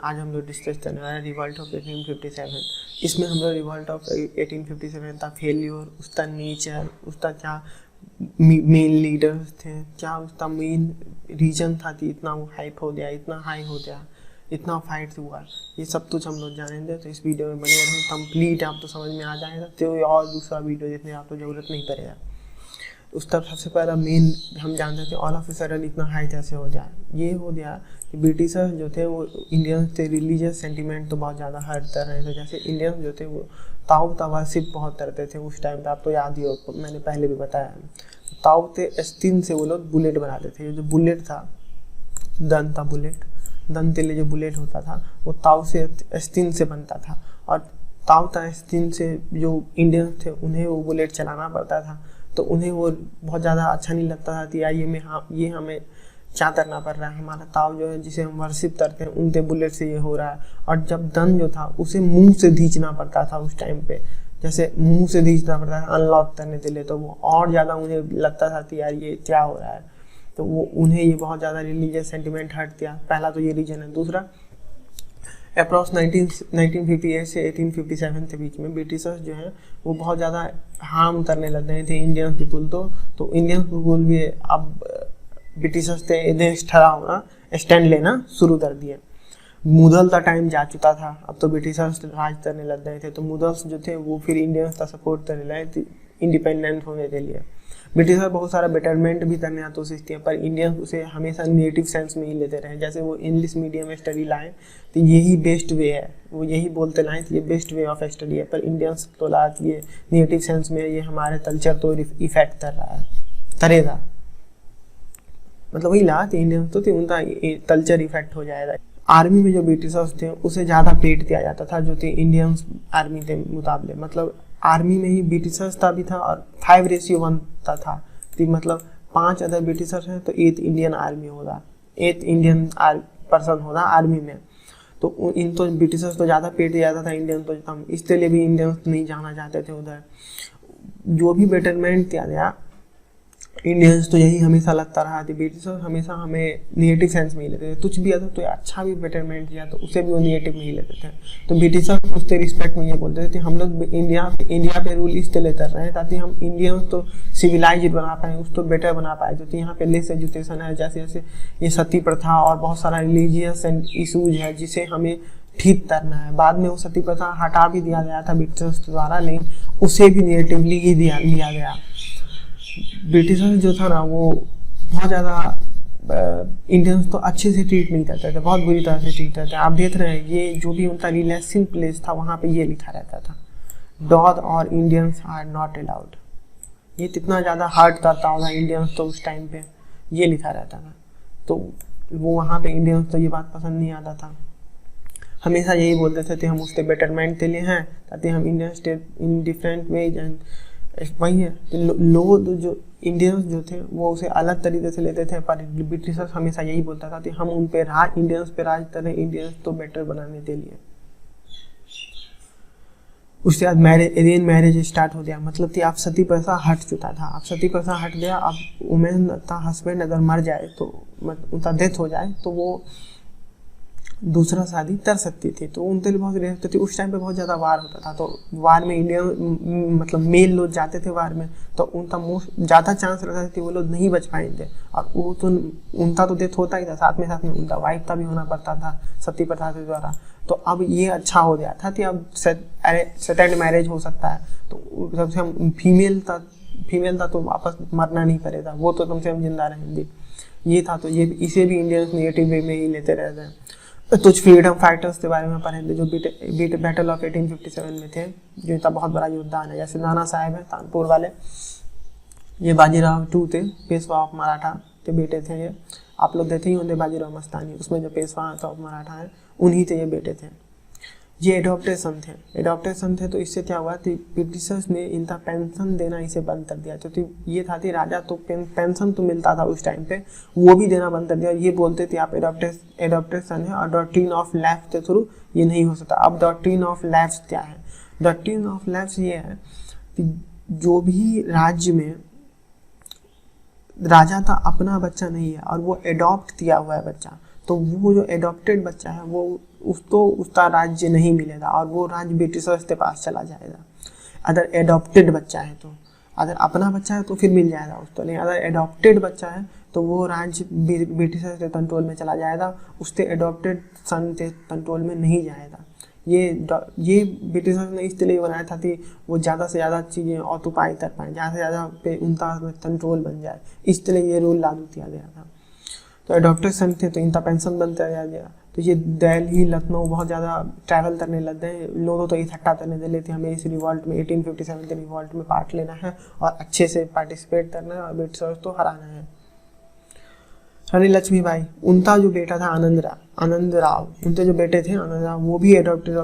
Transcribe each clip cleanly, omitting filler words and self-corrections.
आज हम लोग डिस्कस करने वाले हैं रिवॉल्ट ऑफ 1857। इसमें हम लोग रिवॉल्ट ऑफ 1857 का फेल्योर, उसका नेचर, उसका क्या मेन लीडर्स थे, क्या उसका मेन रीजन था कि इतना वो हाइप हो गया, इतना हाई हो गया, इतना फाइट हुआ, ये सब कुछ हम लोग जानेंगे। तो इस वीडियो में बने रहें, कंप्लीट आपको समझ में आ जाएगा। तो और दूसरा वीडियो देखने आपको ज़रूरत नहीं पड़ेगा। उसका सबसे पहला मेन हम जानते थे ऑल ऑफ ए सडन इतना हाई कैसे हो गया। ये हो गया कि ब्रिटिशर्स जो थे वो इंडियंस थे रिलीजियस सेंटिमेंट तो बहुत ज़्यादा हर्ट कर रहे थे। जैसे इंडियंस जो थे वो ताऊ का वर्शिप बहुत करते थे उस टाइम पे, आपको याद ही हो, मैंने पहले भी बताया। ताऊ थे स्टील से वो लोग बुलेट बनाते थे। ये जो बुलेट था, दन था बुलेट, दन के लिए जो बुलेट होता था वो ताऊ से स्टील से बनता था। और ताऊ था स्टील से जो इंडियंस थे उन्हें वो बुलेट चलाना पड़ता था, तो उन्हें वो बहुत ज़्यादा अच्छा नहीं लगता था कि यार ये हमें क्या करना पड़ रहा है। हमारा ताऊ जो है जिसे हम वर्शिप करते हैं उनके बुलेट से ये हो रहा है। और जब दन जो था उसे मुंह से खींचना पड़ता था उस टाइम पे, जैसे मुंह से खींचना पड़ता था अनलॉक करने के लिए, तो वो और ज़्यादा उन्हें लगता था कि यार ये क्या हो रहा है। तो वो उन्हें ये बहुत ज़्यादा रिलीजियस सेंटिमेंट हर्ट किया। पहला तो ये रीजन है। दूसरा, अप्रॉक्स 1958 से 1857 के बीच में ब्रिटिशर्स जो हैं वो बहुत ज़्यादा हार्म करने लग गए थे इंडियन पीपुल। तो इंडियन पीपुल भी अब ब्रिटिशर्स के अगेंस्ट खड़ा होना, स्टैंड लेना शुरू कर दिए। मुगल का टाइम जा चुका था, अब तो ब्रिटिशर्स राज करने लग गए थे। तो मुगल्स जो थे वो फिर इंडियंस का सपोर्ट करने लगे थे इंडिपेंडेंट होने के लिए। ब्रिटिशर बहुत सारा बेटरमेंट भी करने तो सीखते हैं, पर इंडियंस उसे हमेशा नेटिव सेंस में ही लेते रहे। जैसे वो इंग्लिश मीडियम में स्टडी लाए तो यही बेस्ट वे है, वो यही बोलते लाए तो ये बेस्ट वे ऑफ स्टडी है। पर इंडियंस तो लात ये नेटिव सेंस में ये हमारे कल्चर तो इफेक्ट कर रहा है, करेगा, मतलब वही ला इंडियंस तो उनका कल्चर इफेक्ट हो जाएगा। आर्मी में जो ब्रिटिशर्स थे उसे ज़्यादा पेट दिया जाता था जो थे इंडियंस आर्मी के मुकाबले। मतलब आर्मी में ही ब्रिटिशर्स का भी था और 5:1 का था, तो मतलब 5 अदर ब्रिटिशर्स हैं तो 8 इंडियन आर्मी होगा, 8 इंडियन पर्सन होगा आर्मी में। तो इन तो ब्रिटिशर्स तो ज़्यादा पेट दिया जाता था, इंडियन तो कम, इसके लिए भी इंडियंस नहीं जाना चाहते थे उधर। जो भी बेटरमेंट किया गया इंडियंस तो यही हमेशा लगता रहा कि ब्रिटिशर्स हमेशा हमें नेगेटिव सेंस में ही लेते थे। कुछ भी आता तो अच्छा भी बेटरमेंट किया तो उसे भी वो नेगेटिव में ही लेते थे। तो ब्रिटिशर्स उसके रिस्पेक्ट में ये बोलते थे कि हम लोग इंडिया पे रूल इसलिए कर रहे हैं ताकि हम इंडियंस तो सिविलाइज बना पाएँ, उसको बेटर बना पाए। जो यहाँ पे लेस एजुकेशन है, जैसे जैसे ये सती प्रथा और बहुत सारा रिलीजियस इशूज है जिसे हमें ठीक करना है। बाद में वो सती प्रथा हटा भी दिया गया था ब्रिटिशर्स द्वारा, लेकिन उसे भी नेगेटिवली ही लिया गया। ब्रिटिशर्स जो था ना वो बहुत ज़्यादा इंडियंस तो अच्छे से ट्रीट नहीं करते थे, बहुत बुरी तरह से ट्रीट करते थे। आप देख रहे हैं ये जो भी उनका रिलेशन प्लेस था वहाँ पे ये लिखा रहता था, डॉग और इंडियंस आर नॉट अलाउड। ये कितना ज़्यादा हार्ट करता होगा इंडियंस तो उस टाइम पे ये लिखा रहता था। तो वो वहाँ पे इंडियंस तो ये बात पसंद नहीं आता था, हमेशा यही बोलते थे कि हम उसके बेटरमेंट के लिए हैं ताकि हम Indian state in different ways and वही है। लोग जो इंडियंस जो थे वो उसे अलग तरीके से लेते थे, पर ब्रिटिशर्स हमेशा यही बोलता था कि हम उन पे इंडियंस पे राज करें, इंडियंस तो बेटर बनाने के लिए। उसके बाद अरेंज मैरिज स्टार्ट हो गया, मतलब कि आप सती प्रथा हट चुका था, आप सती प्रथा हट गया। अब वुमेन का हस्बैंड अगर मर जाए तो मतलब उनका डेथ हो जाए तो वो दूसरा शादी कर सकती थी, तो उनके लिए बहुत रेयर थी। उस टाइम पे बहुत ज़्यादा वार होता था, तो वार में इंडियन मतलब मेल लोग जाते थे वार में, तो उनका मोस्ट ज़्यादा चांस रहता था कि वो लोग नहीं बच पाएंगे। और वो तो उनका तो डेथ होता ही था, साथ में उनका वाइफ का भी होना पड़ता था सती प्रथा के द्वारा। तो अब ये अच्छा हो गया था कि अब सेकंड मैरिज हो सकता है, तो सबसे हम फीमेल था तो वापस मरना नहीं पड़ेगा, वो तो कम से कम जिंदा रहेंगे। ये था, तो ये इसे भी इंडियंस नेगेटिव वे में ही लेते रहते हैं। कुछ फ्रीडम फाइटर्स के बारे में पढ़ेंगे जो बैटल ऑफ 1857 में थे, जो इनका बहुत बड़ा योगदान है। जैसे नाना साहेब है कानपुर वाले, ये बाजीराव 2 थे, पेशवा ऑफ मराठा के बेटे थे। ये आप लोग देखे ही होंगे बाजीराव मस्तानी, उसमें जो पेशवा ऑफ मराठा है उन्हीं के ये बेटे थे। ये एडॉप्टेशन थे तो इससे क्या हुआ कि ब्रिटिशर्स ने इनका पेंशन देना इसे बंद कर दिया। तो ये था कि राजा तो पेंशन तो मिलता था उस टाइम पे, वो भी देना बंद कर दिया। ये बोलते थे आप एडॉप्टेशन है और डॉक्ट्रिन ऑफ लैप्स के थ्रू ये नहीं हो सकता। अब डॉक्ट्रिन ऑफ लैप्स क्या है? डॉक्ट्रिन ऑफ लैप्स ये है कि जो भी राज्य में राजा का अपना बच्चा नहीं है और वो एडॉप्ट किया हुआ है बच्चा, तो वो जो एडॉप्टेड बच्चा है वो उसको उसका राज्य नहीं मिलेगा और वो राज्य ब्रिटिशर्स के पास चला जाएगा। अगर एडॉप्टेड बच्चा है तो, अगर अपना बच्चा है तो फिर मिल जाएगा उसको, नहीं अगर एडॉप्टेड बच्चा है तो वो राज्य ब्रिटिशर्स के कंट्रोल में चला जाएगा, उसके एडॉप्टेड सन के कंट्रोल में नहीं जाएगा। ये ब्रिटिशर्स ने इसलिए बनाया था कि वो ज़्यादा से ज़्यादा चीज़ें ऑक्युपाई कर पाएँ, ज़्यादा से ज़्यादा पे उनका कंट्रोल बन जाए, इसलिए ये रूल लागू किया गया था। तो एडॉप्टेड सन थे तो इनका पेंशन बनता गया। तो ये दिल्ली लखनऊ बहुत ज़्यादा ट्रैवल करने लग गए, लोगों तो इकट्ठा करने दे लेते, हमें इस रिवॉल्ट में 1857 के रिवॉल्ट में पार्ट लेना है और अच्छे से पार्टिसिपेट करना है और ब्रिटिशर्स को हराना है। रानी लक्ष्मीबाई, उनका जो बेटा था आनंद राव, उनके जो बेटे थे आनंद राव, वो भी एडॉप्टेड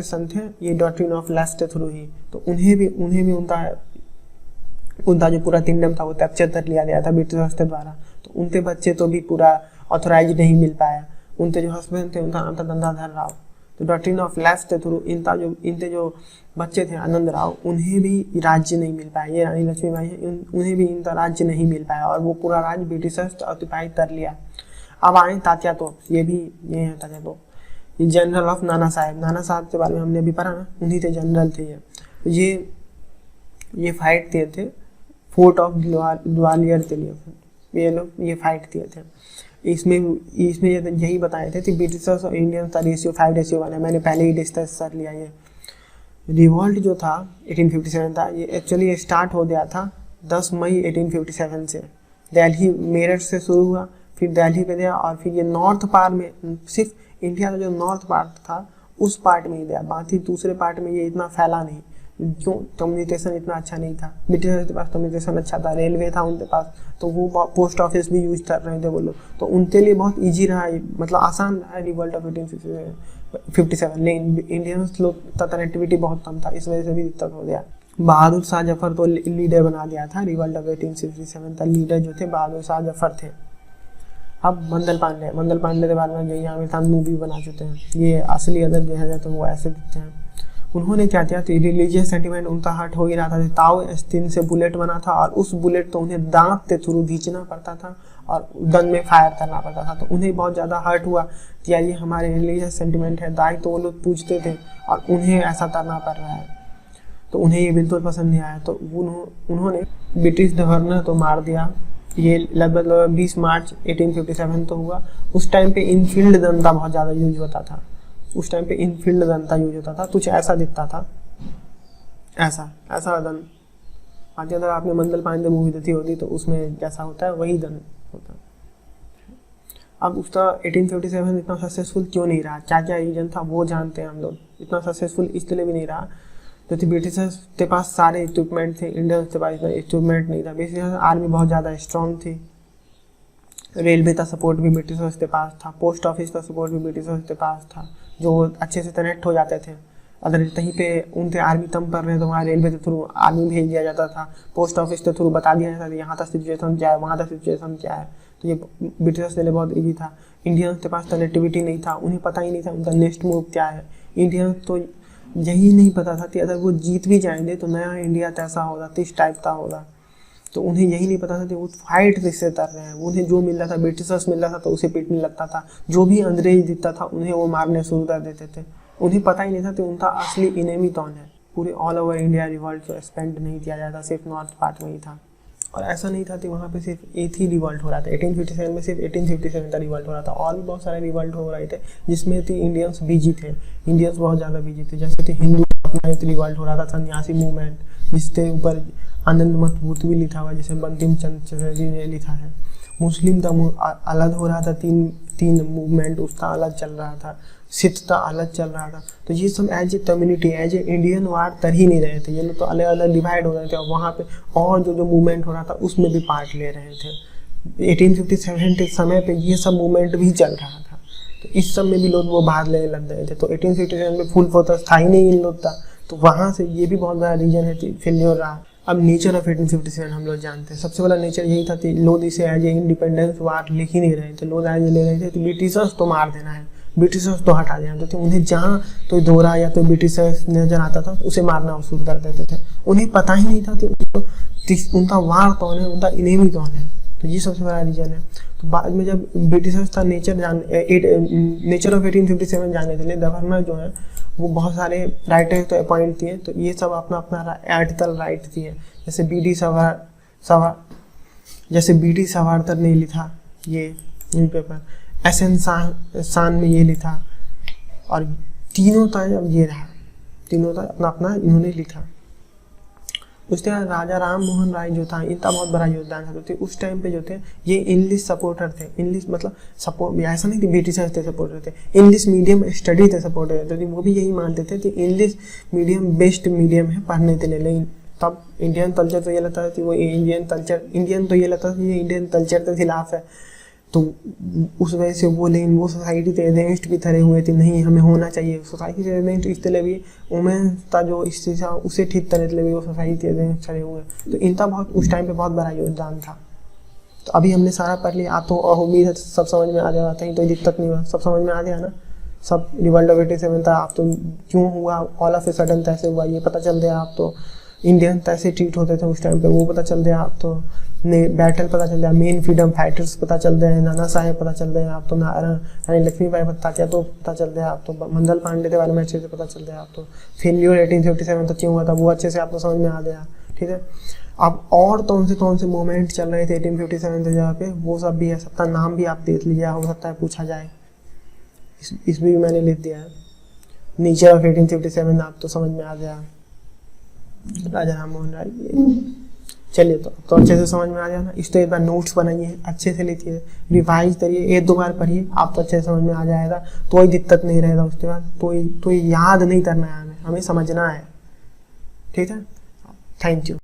सन थे ये डॉक्ट्रिन ऑफ लैस्ट के थ्रू ही। तो उन्हें भी उनका जो पूरा किंगडम था वो कैप्चर कर लिया गया था ब्रिटिशर्स के द्वारा। तो उनके बच्चे तो भी पूरा ऑथोराइज नहीं मिल पाया। उनके जो हस्बैंड थे उनका नाम था गंगाधर राव। तो डॉक्ट्रिन ऑफ लैस्ट के थ्रू इनके जो बच्चे थे आनंद राव, उन्हें भी राज्य नहीं मिल पाया। ये रानी लक्ष्मीबाई है, उन्हें भी इनका राज्य नहीं मिल पाया और वो पूरा राज्य ब्रिटिशर्स ऑक्युपाई कर लिया। अब आए तात्या तोप, ये है तात्या तोप, ये जनरल ऑफ नाना साहब के बारे में हमने अभी पढ़ा ना, उन्हीं के जनरल थे ये फाइट किए थे फोर्ट ऑफ ग्वालियर के लिए, ये लोग ये फाइट किए थे। इसमें यही बताए थे कि ब्रिटिशर्स और इंडियंस का रेशियो 5:1 है। मैंने पहले ही डिस्कस कर लिया। ये रिवॉल्ट जो था 1857 था, ये एक्चुअली स्टार्ट हो गया था 10 मई 1857 से। दिल्ली मेरठ से शुरू हुआ, फिर दिल्ली पे गया और फिर ये नॉर्थ पार्ट में, सिर्फ इंडिया का जो नॉर्थ पार्ट था उस पार्ट में ही गया, बाकी दूसरे पार्ट में ये इतना फैला नहीं, क्यों कम्युनिकेशन इतना अच्छा नहीं था। ब्रिटिशर्स के पास कम्युनिकेशन अच्छा था, रेलवे था उनके पास, तो वो पोस्ट ऑफिस भी यूज कर रहे थे वो लोग, तो उनके लिए बहुत इजी रहा, मतलब आसान रहा रिवॉल्ट ऑफ 1857। लेकिन इंडियंस लोग का कनेक्टिविटी बहुत कम था, इस वजह से भी दिक्कत हो गया। बहादुर शाह जफर को लीडर बना दिया था। रिवॉल्ट ऑफ 1857 का लीडर जो थे बहादुर शाह जफर थे। अब मंगल पांडे के बारे में यही आमिर खान मूवी बना चुके हैं, ये असली अदर देखा जाए तो वो ऐसे दिखते हैं। उन्होंने क्या किया, तो रिलीजियस सेंटिमेंट उनका हर्ट हो ही रहा था। ताओ स्टीन से बुलेट बना था और उस बुलेट तो उन्हें दांत के थ्रू खींचना पड़ता था और गन में फायर करना पड़ता था। तो उन्हें बहुत ज़्यादा हर्ट हुआ कि ये हमारे रिलीजियस सेंटिमेंट है, दाई तो वो लोग पूछते थे और उन्हें ऐसा करना पड़ रहा है, तो उन्हें ये बिल्कुल पसंद नहीं आया। तो उन्होंने ब्रिटिश गवर्नर तो मार दिया। ये लगभग 20 मार्च 1857 तो हुआ। उस टाइम पे इनफील्ड गन का बहुत ज़्यादा यूज होता था। कुछ ऐसा दिखता था, ऐसा गन। बाकी अगर आपने मंगल पांडे मूवी देखी होती तो उसमें जैसा होता है वही गन होता। अब उसका 1857 इतना सक्सेसफुल क्यों नहीं रहा, क्या क्या रीजन था वो जानते हैं हम लोग। इतना सक्सेसफुल इसलिए भी नहीं रहा क्योंकि ब्रिटिशर्स के पास सारे इक्विपमेंट थे, इंडियंस के पास इक्विपमेंट नहीं था। बेसिकली आर्मी बहुत ज़्यादा स्ट्रॉन्ग थी, रेलवे का सपोर्ट भी ब्रिटिशर्स के पास था, पोस्ट ऑफिस का सपोर्ट भी ब्रिटिशर्स के पास था, जो अच्छे से कनेक्ट हो जाते थे। अगर कहीं पे उनके आर्मी कम कर रहे हैं तो वहाँ रेलवे के थ्रू आर्मी भेज दिया जाता था, पोस्ट ऑफिस के थ्रू बता दिया जाता था यहाँ का सिचुएशन क्या है, वहाँ का सिचुएशन क्या है। तो ये ब्रिटिशर्स के लिए बहुत ईजी था। इंडियंस के पास कनेक्टिविटी नहीं था, उन्हें पता ही नहीं था उनका नेक्स्ट मूव क्या है। इंडियंस तो यही नहीं पता था कि अगर वो जीत भी जाएंगे तो नया इंडिया कैसा होगा, किस टाइप का होगा। तो उन्हें यही नहीं पता था कि वो फाइट किससे कर रहे हैं। उन्हें जो मिल रहा था, ब्रिटिशर्स मिल रहा था तो उसे पीटने लगता था, जो भी अंग्रेज दिखता था उन्हें वो मारने शुरू कर देते थे। उन्हें पता ही नहीं था कि उनका असली इनेमी कौन है। पूरे ऑल ओवर इंडिया रिवॉल्ट को स्पेंड नहीं किया जाता, सिर्फ नॉर्थ पार्ट में ही था। और ऐसा नहीं था कि वहाँ पे सिर्फ एक ही रिवॉल्ट हो रहा था। 1857 में सिर्फ 1857 का रिवॉल्ट हो रहा था, और भी बहुत सारे रिवॉल्ट हो रहे थे जिसमें थी इंडियंस बिजी थे, इंडियंस बहुत ज़्यादा बिजी थे। जैसे कि हिंदू अपना एक रिवॉल्ट हो रहा था, सन्यासी मूवमेंट, जिसके ऊपर आनंद मत बूथ भी लिखा हुआ है, जैसे बंकिम चंद्र चटर्जी ने लिखा है। मुस्लिम का अलग हो रहा था, तीन मूवमेंट उसका अलग चल रहा था, सिख का अलग चल रहा था। तो ये सब as a community, as a Indian वार कर ही नहीं रहे थे, ये लोग तो अलग अलग डिवाइड हो रहे थे। और वहाँ पे और जो मूवमेंट हो रहा था उसमें भी पार्ट ले रहे थे। 1857 के समय पे ये सब मूवमेंट भी चल रहा था, तो इस सब में भी लोग वो भाग लेने लग गए थे। तो 1857 में फुल फोकस था ही नहीं इन लोग का, तो वहाँ से ये भी बहुत बड़ा रीजन है फेल्योर रहा। अब नेचर ऑफ 1857 हम लोग जानते हैं। सबसे बड़ा नेचर यही था कि लोग इसे एज ए इंडिपेंडेंस वार लिख ही नहीं रहे थे, लोग एज ले रहे थे कि ब्रिटिशर्स तो मार देना है, ब्रिटिशर्स तो हटा देना। तो उन्हें जहाँ तो दोहरा या तो ब्रिटिशर्स नजर आता था उसे मारना शुरू कर देते थे। उन्हें पता ही नहीं था कि उनका वार कौन है, उनका इनेमी कौन है। तो ये सबसे बड़ा रीज़न है। तो बाद में जब ब्रिटिशर्स था नेचर ऑफ 1857 जानने के लिए गवर्नर जो है वो बहुत सारे राइटर्स तो अपॉइंट किए, तो ये सब अपना अपना आर्टिकल राइट किए। जैसे बी डी सवारकर ने लिखा ये न्यूज़पेपर, एसएन शान में ये लिखा, और तीनों तरह अब ये रहा, तीनों तरह अपना अपना इन्होंने लिखा। उसके बाद राजा राम मोहन राय जो था इनका बहुत बड़ा योगदान था। तो उस टाइम पे जो थे ये इंग्लिश सपोर्टर थे, इंग्लिश मतलब सपोर्ट, ऐसा नहीं कि ब्रिटिशर्स थे सपोर्टर थे, इंग्लिश मीडियम स्टडी थे सपोर्टर थे। तो वो भी यही मानते थे कि इंग्लिश मीडियम बेस्ट मीडियम है पढ़ने के लिए। लेकिन तब इंडियन कल्चर तो ये लगता था कि वो इंडियन कल्चर के खिलाफ है। तो उस वजह से वो, लेकिन वो सोसाइटी के अगेंस्ट भी खड़े हुए थे, नहीं हमें होना चाहिए सोसाइटी के अगेंस्ट। इस तरह भी वुमेन का जो स्थिति था उसे ठीक करने के लिए भी वो सोसाइटी के अगेंस्ट खड़े हुए। तो इनका बहुत उस टाइम पे बहुत बड़ा योगदान था। तो अभी हमने सारा पढ़ लिया, आप तो उम्मीद है सब समझ में आ जाएगा, कहीं तो दिक्कत नहीं हुआ, सब समझ में आ गया ना। सब रिवॉल्ट ऑफ 87 था, आप तो क्यों हुआ, ऑल ऑफ ए सडन कैसे हुआ ये पता चल गया। आप तो इंडियन कैसे ट्रीट होते थे उस टाइम पे वो पता चल गया। आप तो बैटल पता चल गया, मेन फ्रीडम फाइटर्स पता चल गए, नाना साहेब पता चल गए, आप तो रानी लक्ष्मीबाई पता चल गया, आप तो मंगल पांडे के बारे में अच्छे से पता चल गया। आप तो फेल्यूर 1857 तक क्यों हुआ था वो अच्छे से आपको समझ में आ गया। ठीक है, अब और कौन से मोमेंट चल रहे थे 1857 के जगह पे वो सब भी है, सबका नाम भी आप देख लिया, हो सकता है पूछा जाए, इसमें भी मैंने लिख दिया है। नेचर ऑफ 1857 आप तो समझ में आ गया, राजा राम मोहन राय। चलिए तो अच्छे से समझ में आ गया ना। इस तो एक बार नोट्स बनाइए, अच्छे से लिखिए, रिवाइज करिए, 1-2 बार पढ़िए, आप तो अच्छे से समझ में आ जाएगा। कोई दिक्कत नहीं रहेगा उसके बाद। तो याद नहीं करना है, हमें समझना है। ठीक है, थैंक यू।